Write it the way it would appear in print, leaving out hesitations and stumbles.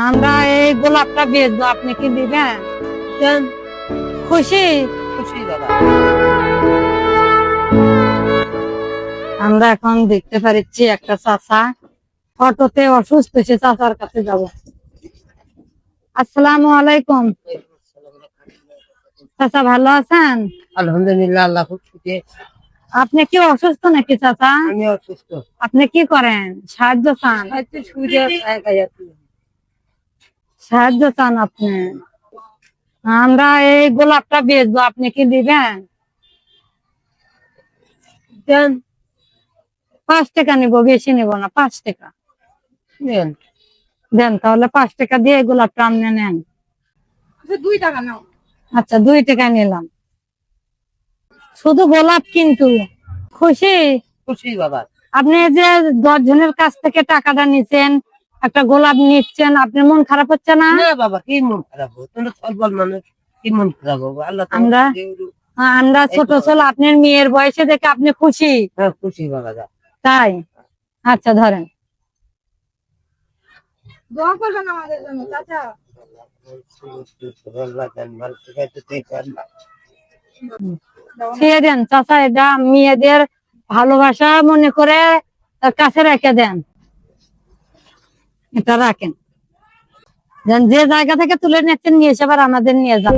আমরা এই গোলাপটা বেচবো, আপনি কি দিবেন? খুশি খুশি দাদা। আমরা এখন দেখতে পাচ্ছি একটা চাচা অটোতে অসুস্থ, সে চাচার কাছে যাব। আসসালামু আলাইকুম চাচা, ভালো আছেন? আলহামদুলিল্লাহ, আল্লাহ খুব খুশি। আপনি কি অসুস্থ নাকি চাচা? আমি অসুস্থ। আপনি কি করেন? সাহায্য চান? সাহায্য চান আপনি? আমরা এই গোলাপটা বেচবো, আপনি কি দিবেন? 5 টাকা নিব, বেশি নিব না, 5 টাকা দেন। তাহলে 5 টাকা দিয়ে এই গোলাপটা আপনি নেন। 2 টাকা নাও। আচ্ছা, 2 টাকা নিলাম। শুধু গোলাপ কিন্তু। খুশি? খুশি বাবা। আপনি যে 10 জনের কাছ থেকে টাকাটা নিচ্ছেন, একটা গোলাপ নিচ্ছেন, আপনার মন খারাপ হচ্ছে না? না বাবা, কি মন খারাপ হবে? তোমরা সরল মানুষ, কি মন খারাপ হবে? আল্লাহ আমরা ছোট ছোট আপনার মেয়ের বয়সে দেখে আপনি খুশি? হ্যাঁ, খুশি বাবা। তাই? আচ্ছা, ধরেন। দোয়া করবেন আমাদের জন্য চাচা। দিয়ে দেন চাচা, এটা মেয়েদের ভালোবাসা মনে করে কাছে রেখে দেন। এটা রাখেন, যে জায়গা থেকে তুলে নিচ্ছেন নিয়ে এসে আবার আমাদের নিয়ে যান।